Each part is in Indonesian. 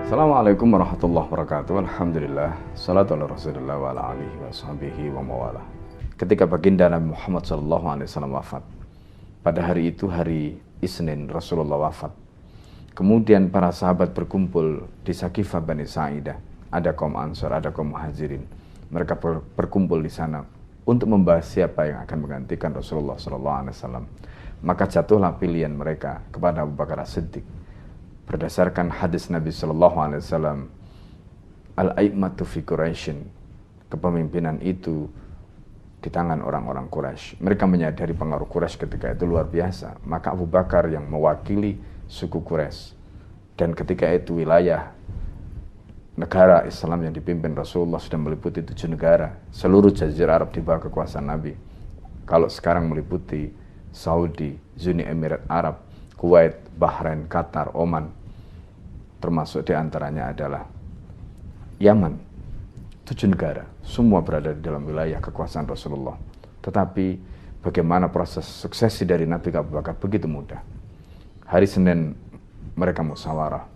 Assalamualaikum warahmatullahi wabarakatuh. Alhamdulillah. Salatu ala rasulillah wa ala alihi wa sahbihi wa mawala. Ketika baginda Nabi Muhammad SAW wafat, pada hari itu hari Isnin Rasulullah wafat. Kemudian para sahabat berkumpul di Saqifah Bani Sa'idah. Ada kaum Ansar, ada kaum Muhajirin. Mereka berkumpul di sana untuk membahas siapa yang akan menggantikan Rasulullah SAW. Maka jatuhlah pilihan mereka kepada Abu Bakar As-Siddiq. Berdasarkan hadis Nabi SAW, al-a'immatu fi Quraisyin, kepemimpinan itu di tangan orang-orang Quraisy. Mereka menyadari pengaruh Quraisy ketika itu luar biasa. Maka Abu Bakar yang mewakili suku Quraisy, dan ketika itu wilayah negara Islam yang dipimpin Rasulullah sudah meliputi 7 negara. Seluruh Jazirah Arab di bawah kekuasaan Nabi. Kalau sekarang meliputi Saudi, Uni Emirat Arab, Kuwait, Bahrain, Qatar, Oman, termasuk diantaranya adalah Yaman. 7 negara, semua berada di dalam wilayah kekuasaan Rasulullah. Tetapi bagaimana proses suksesi dari Nabi Abu Bakar begitu mudah. Hari Senin mereka musyawarah.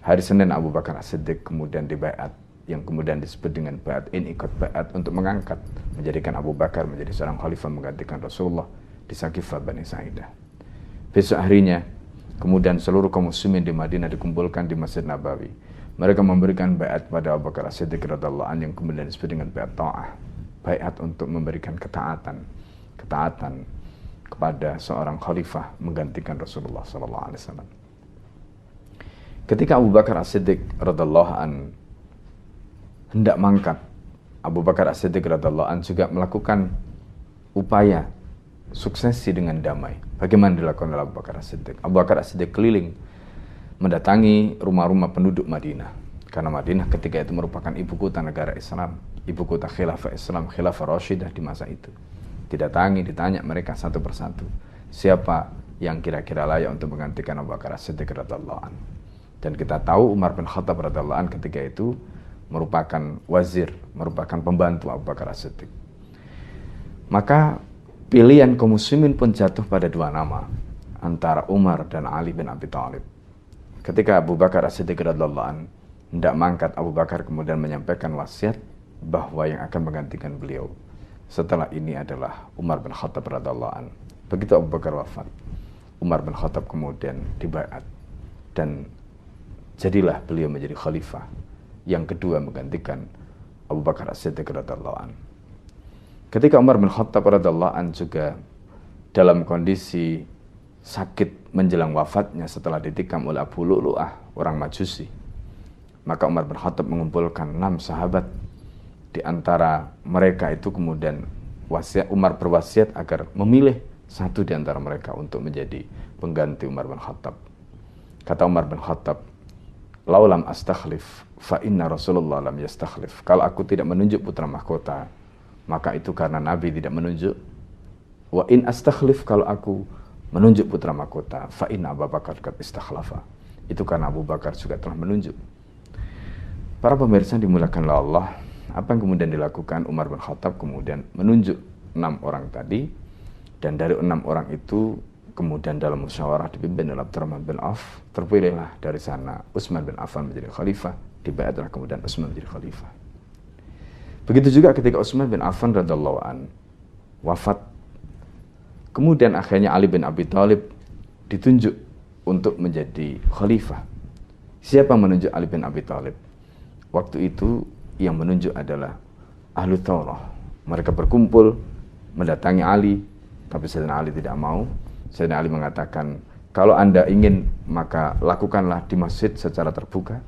Hari Senin Abu Bakar As-Siddiq kemudian dibaiat, yang kemudian disebut dengan baiat ikut baiat, untuk mengangkat, menjadikan Abu Bakar menjadi seorang khalifah menggantikan Rasulullah di Saqifah Bani Sa'idah. Besok harinya, kemudian seluruh kaum muslimin di Madinah dikumpulkan di Masjid Nabawi. Mereka memberikan baiat pada Abu Bakar As-Siddiq radhiyallahu anhu, yang kemudian disebut dengan baiat ta'ah. Baiat untuk memberikan ketaatan kepada seorang khalifah menggantikan Rasulullah SAW. Ketika Abu Bakar As-Siddiq radhiyallahu anhu hendak mangkat, Abu Bakar As-Siddiq radhiyallahu anhu juga melakukan upaya suksesi dengan damai. Bagaimana dilakukan oleh Abu Bakar As-Siddiq? Abu Bakar As-Siddiq keliling mendatangi rumah-rumah penduduk Madinah, karena Madinah ketika itu merupakan ibu kota negara Islam, ibu kota khilafah Islam, khilafah Rashidah di masa itu. Didatangi, ditanya mereka satu persatu, siapa yang kira-kira layak untuk menggantikan Abu Bakar As-Siddiq radhiyallahu anhu. Dan kita tahu Umar bin Khattab radhiyallahu anhu ketika itu merupakan wazir, merupakan pembantu Abu Bakar As-Siddiq. Maka pilihan kaum muslimin pun jatuh pada 2 nama, antara Umar dan Ali bin Abi Thalib. Ketika Abu Bakar As-Siddiq radhiyallahu anhu hendak mangkat, Abu Bakar kemudian menyampaikan wasiat bahwa yang akan menggantikan beliau setelah ini adalah Umar bin Khattab radhiyallahu anhu. Begitu Abu Bakar wafat, Umar bin Khattab kemudian dibaiat, dan jadilah beliau menjadi khalifah yang kedua menggantikan Abu Bakar As-Siddiq radhiyallahu anhu. Ketika Umar bin Khattab radhiyallahu anhu juga dalam kondisi sakit menjelang wafatnya setelah ditikam oleh Abu Lu'lu'ah, orang Majusi, maka Umar bin Khattab mengumpulkan 6 sahabat. Di antara mereka itu kemudian Umar berwasiat agar memilih satu di antara mereka untuk menjadi pengganti Umar bin Khattab. Kata Umar bin Khattab, "Laulam astakhlif fa inna Rasulullah lam yastakhlif." Kalau aku tidak menunjuk putra mahkota, maka itu karena Nabi tidak menunjuk. Wa in astakhlif, kalau aku menunjuk putra mahkota, fa inna Abu Bakar qad istakhlafa. Itu karena Abu Bakar juga telah menunjuk. Para pemirsa dimuliakan oleh Allah, apa yang kemudian dilakukan? Umar bin Khattab kemudian menunjuk 6 orang tadi, dan dari 6 orang itu kemudian dalam musyawarah dipimpin oleh Abdurrahman bin Auf, terpilihlah dari sana Utsman bin Affan menjadi khalifah, dibaiatlah kemudian Utsman menjadi khalifah. Begitu juga ketika Utsman bin Affan radhiyallahu an wafat, kemudian akhirnya Ali bin Abi Thalib ditunjuk untuk menjadi khalifah. Siapa menunjuk Ali bin Abi Thalib? Waktu itu yang menunjuk adalah Ahlu Thawrah. Mereka berkumpul mendatangi Ali, tapi Sayyidina Ali tidak mau. Sayyidina Ali mengatakan, kalau Anda ingin maka lakukanlah di masjid secara terbuka.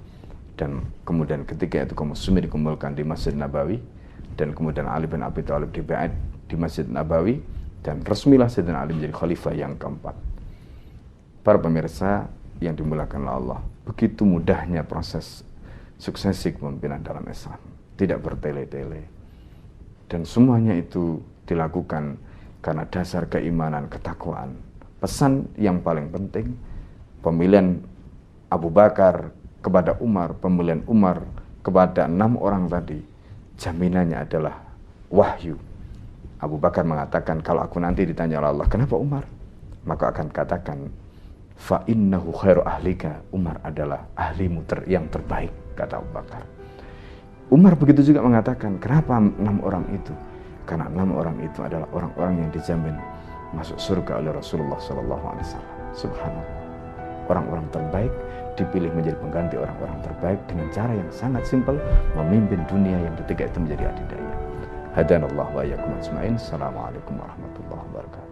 Dan kemudian ketika itu kaum muslimin dikumpulkan di Masjid Nabawi, dan kemudian Ali bin Abi Thalib dibaiat di Masjid Nabawi, dan resmilah Sayyidina Ali menjadi khalifah yang keempat. Para pemirsa yang dimuliakan Allah, begitu mudahnya proses suksesi kepemimpinan dalam Islam, tidak bertele-tele, dan semuanya itu dilakukan karena dasar keimanan, ketakwaan. Pesan yang paling penting, pemilihan Abu Bakar kepada Umar, pemilihan Umar kepada 6 orang tadi, jaminannya adalah wahyu. Abu Bakar mengatakan, kalau aku nanti ditanya oleh Allah, kenapa Umar? Maka akan katakan, fa innahu khairu ahlika, Umar adalah ahlimu yang terbaik, kata Abu Bakar. Umar begitu juga mengatakan, kenapa 6 orang itu? Karena 6 orang itu adalah orang-orang yang dijamin masuk surga oleh Rasulullah SAW. Subhanallah. Orang-orang terbaik dipilih menjadi pengganti orang-orang terbaik dengan cara yang sangat simpel, memimpin dunia yang ketika itu menjadi adidaya. Hadanallahu wa iyyakum ajma'in. Assalamualaikum warahmatullahi wabarakatuh.